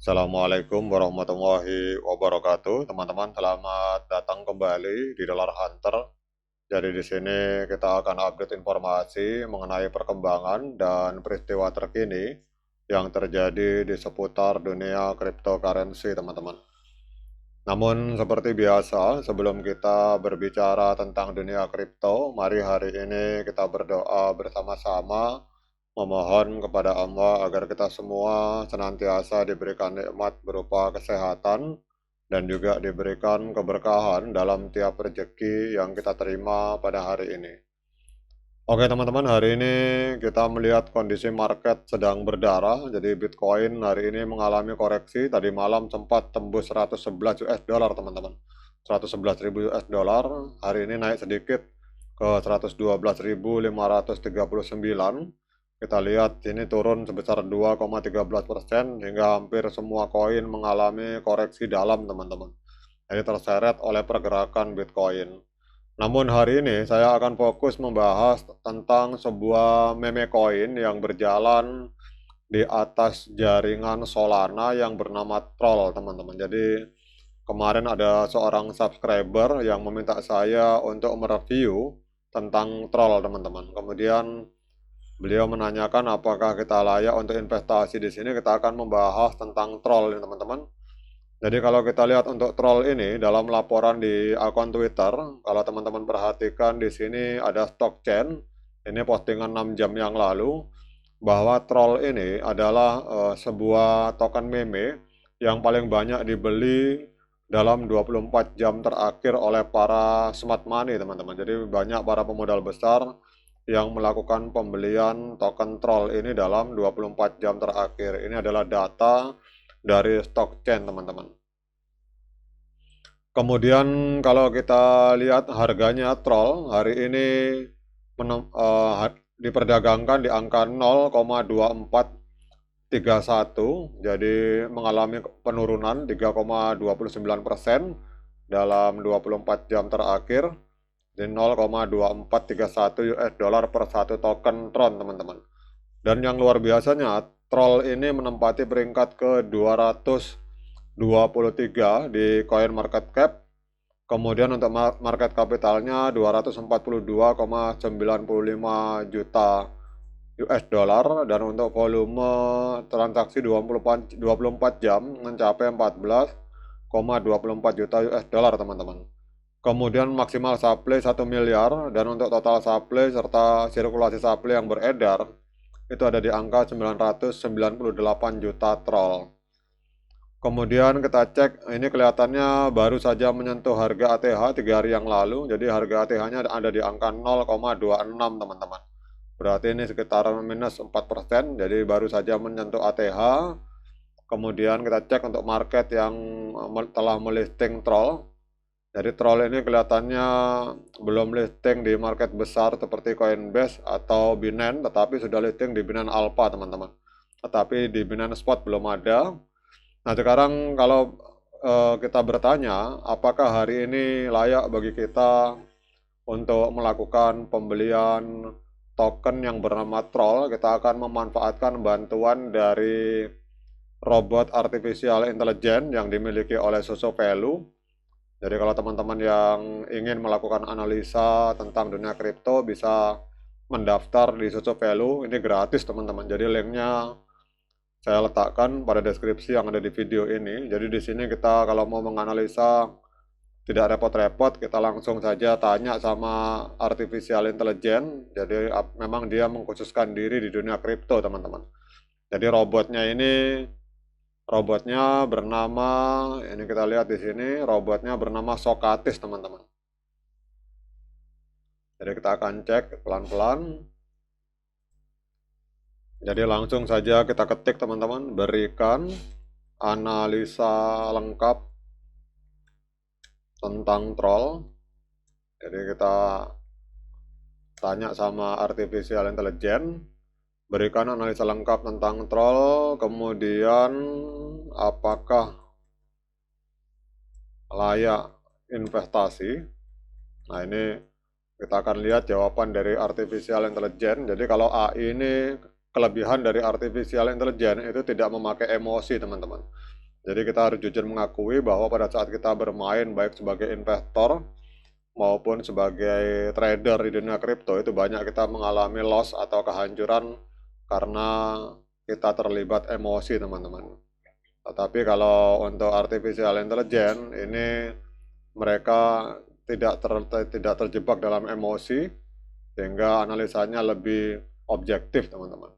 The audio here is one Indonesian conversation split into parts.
Assalamualaikum warahmatullahi wabarakatuh, teman-teman. Selamat datang kembali di Dollar Hunter. Jadi di sini kita akan update informasi mengenai perkembangan dan peristiwa terkini yang terjadi di seputar dunia cryptocurrency, teman-teman. Namun seperti biasa, sebelum kita berbicara tentang dunia kripto, mari hari ini kita berdoa bersama-sama memohon kepada Allah agar kita semua senantiasa diberikan nikmat berupa kesehatan dan juga diberikan keberkahan dalam tiap rezeki yang kita terima pada hari ini. Oke teman-teman, hari ini kita melihat kondisi market sedang berdarah. Jadi Bitcoin hari ini mengalami koreksi. Tadi malam sempat tembus 111 US dollar teman-teman. 111.000 US dollar. Hari ini naik sedikit ke 112.539. Kita lihat ini turun sebesar 2,13% hingga hampir semua koin mengalami koreksi dalam teman-teman. Jadi terseret oleh pergerakan Bitcoin. Namun hari ini saya akan fokus membahas tentang sebuah meme coin yang berjalan di atas jaringan Solana yang bernama Troll, teman-teman. Jadi kemarin ada seorang subscriber yang meminta saya untuk mereview tentang Troll, teman-teman. Kemudian beliau menanyakan apakah kita layak untuk investasi di sini. Kita akan membahas tentang Troll, teman-teman. Jadi kalau kita lihat untuk troll ini dalam laporan di akun Twitter, kalau teman-teman perhatikan di sini ada Stockchain, ini postingan 6 jam yang lalu, bahwa troll ini adalah sebuah token meme yang paling banyak dibeli dalam 24 jam terakhir oleh para smart money, teman-teman. Jadi banyak para pemodal besar yang melakukan pembelian token troll ini dalam 24 jam terakhir. Ini adalah data dari Stockchain, teman-teman. Kemudian kalau kita lihat harganya Troll hari ini diperdagangkan di angka 0,2431, jadi mengalami penurunan 3,29% dalam 24 jam terakhir di 0,2431 US dollar per satu token Tron, teman-teman. Dan yang luar biasanya, Troll ini menempati peringkat ke-223 di Coin Market Cap. Kemudian untuk market kapitalnya 242,95 juta US dollar, dan untuk volume transaksi 24 jam mencapai 14,24 juta US dollar, teman-teman. Kemudian maksimal supply 1 miliar, dan untuk total supply serta sirkulasi supply yang beredar itu ada di angka 998 juta troll. Kemudian kita cek, ini kelihatannya baru saja menyentuh harga ATH 3 hari yang lalu. Jadi harga ATH-nya ada di angka 0,26, teman-teman. Berarti ini sekitar minus 4%, jadi baru saja menyentuh ATH. Kemudian kita cek untuk market yang telah melisting troll. Jadi troll ini kelihatannya belum listing di market besar seperti Coinbase atau Binance, tetapi sudah listing di Binance Alpha, teman-teman. Tetapi di Binance Spot belum ada. Nah sekarang kalau kita bertanya, apakah hari ini layak bagi kita untuk melakukan pembelian token yang bernama Troll, kita akan memanfaatkan bantuan dari robot artificial intelligence yang dimiliki oleh Soso Value. Jadi kalau teman-teman yang ingin melakukan analisa tentang dunia kripto bisa mendaftar di Soso Value, ini gratis, teman-teman. Jadi linknya saya letakkan pada deskripsi yang ada di video ini. Jadi di sini kita kalau mau menganalisa tidak repot-repot, kita langsung saja tanya sama artificial intelligence. Jadi memang dia mengkhususkan diri di dunia kripto, teman-teman. Jadi robotnya bernama, ini kita lihat di sini, robotnya bernama Socrates, teman-teman. Jadi kita akan cek pelan-pelan. Jadi langsung saja kita ketik, teman-teman, berikan analisa lengkap tentang troll. Jadi kita tanya sama artificial intelligence, berikan analisa lengkap tentang troll, kemudian apakah layak investasi. Nah ini kita akan lihat jawaban dari artificial intelligence. Jadi kalau AI ini kelebihan dari artificial intelligence itu tidak memakai emosi, teman-teman. Jadi kita harus jujur mengakui bahwa pada saat kita bermain baik sebagai investor maupun sebagai trader di dunia kripto itu banyak kita mengalami loss atau kehancuran karena kita terlibat emosi, teman-teman. Tetapi kalau untuk artificial intelligence ini mereka tidak terjebak dalam emosi sehingga analisanya lebih objektif, teman-teman.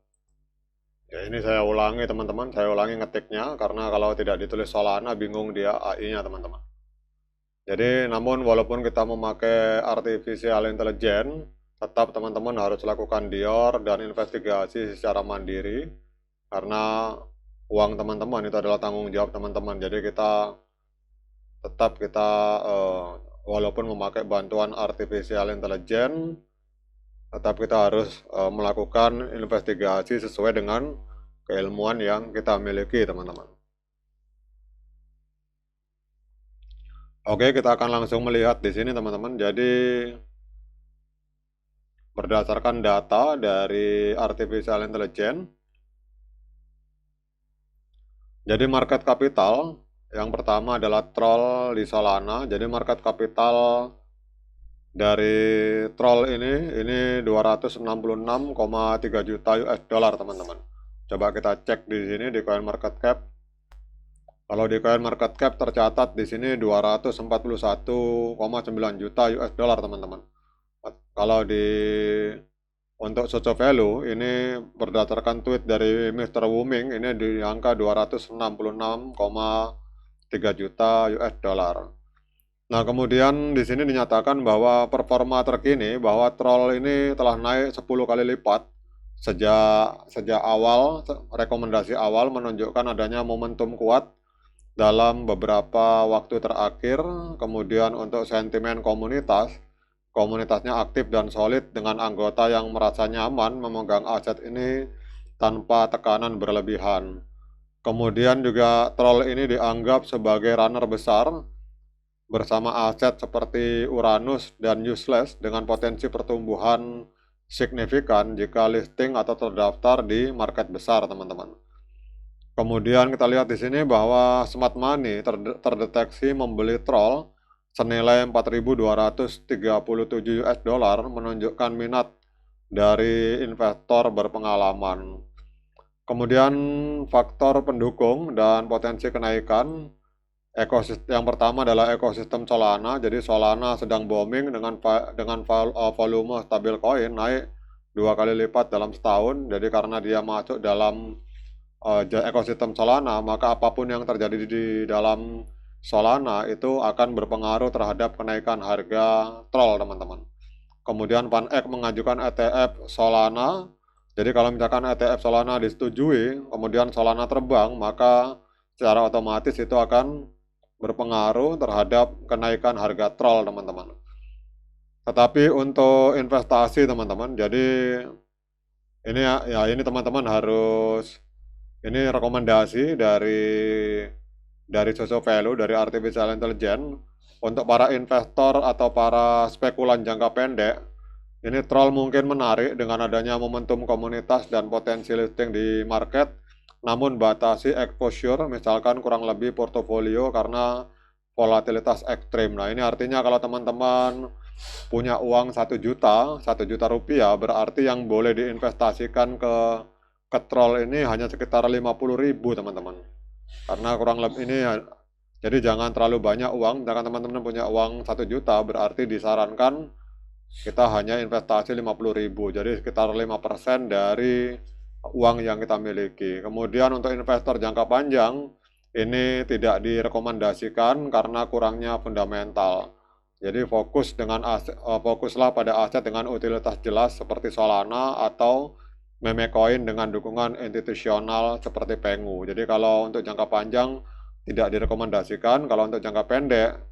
Ya, ini saya ulangi, teman-teman, saya ulangi ngetiknya karena kalau tidak ditulis Solana bingung dia AI-nya, teman-teman. Jadi namun walaupun kita memakai artificial intelligence, tetap teman-teman harus lakukan dior dan investigasi secara mandiri karena uang teman-teman itu adalah tanggung jawab teman-teman. Jadi tetap kita walaupun memakai bantuan artificial intelligence, tetap kita harus melakukan investigasi sesuai dengan keilmuan yang kita miliki, teman-teman. Oke, kita akan langsung melihat di sini, teman-teman. Jadi berdasarkan data dari artificial intelligence, jadi market capital yang pertama adalah troll di Solana. Jadi market capital dari troll ini 266,3 juta US dollar, teman-teman. Coba kita cek di sini di CoinMarketCap. Kalau di CoinMarketCap tercatat di sini 241,9 juta US dollar, teman-teman. Kalau untuk Socio Value ini berdasarkan tweet dari Mr. Wuming ini di angka 266,3 juta US dollar. Nah, kemudian di sini dinyatakan bahwa performa terkini bahwa troll ini telah naik 10 kali lipat sejak awal, rekomendasi awal menunjukkan adanya momentum kuat dalam beberapa waktu terakhir. Kemudian untuk sentimen komunitasnya aktif dan solid dengan anggota yang merasa nyaman memegang aset ini tanpa tekanan berlebihan. Kemudian juga troll ini dianggap sebagai runner besar bersama aset seperti Uranus dan Useless dengan potensi pertumbuhan signifikan jika listing atau terdaftar di market besar, teman-teman. Kemudian kita lihat di sini bahwa Smart Money terdeteksi membeli troll senilai 4.237 US dollar, menunjukkan minat dari investor berpengalaman. Kemudian faktor pendukung dan potensi kenaikan ekosistem yang pertama adalah ekosistem Solana. Jadi Solana sedang booming dengan volume stabil coin naik 2 kali lipat dalam setahun. Jadi karena dia masuk dalam ekosistem Solana, maka apapun yang terjadi di dalam Solana itu akan berpengaruh terhadap kenaikan harga troll, teman-teman. Kemudian PanEck mengajukan ETF Solana. Jadi kalau misalkan ETF Solana disetujui, kemudian Solana terbang, maka secara otomatis itu akan berpengaruh terhadap kenaikan harga troll, teman-teman. Tetapi untuk investasi, teman-teman, jadi ini teman-teman harus, ini rekomendasi dari Socio Value, dari artificial intelligence untuk para investor atau para spekulan jangka pendek. Ini troll mungkin menarik dengan adanya momentum komunitas dan potensi listing di market. Namun batasi exposure, misalkan kurang lebih portofolio karena volatilitas ekstrim. Nah, ini artinya kalau teman-teman punya uang 1 juta rupiah, berarti yang boleh diinvestasikan ke troll ini hanya sekitar 50.000, teman-teman. Karena kurang lebih ini, jadi jangan terlalu banyak uang. Misalkan teman-teman punya uang 1 juta, berarti disarankan kita hanya investasi 50.000. Jadi sekitar 5% dari uang yang kita miliki. Kemudian untuk investor jangka panjang ini tidak direkomendasikan karena kurangnya fundamental. Jadi fokuslah pada aset dengan utilitas jelas seperti Solana atau meme coin dengan dukungan institusional seperti Pengu. Jadi kalau untuk jangka panjang tidak direkomendasikan. Kalau untuk jangka pendek,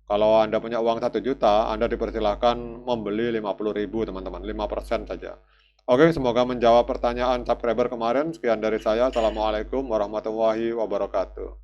kalau Anda punya uang 1 juta, Anda dipersilahkan membeli 50.000, teman-teman, 5% saja. Oke, semoga menjawab pertanyaan subscriber kemarin. Sekian dari saya. Assalamualaikum warahmatullahi wabarakatuh.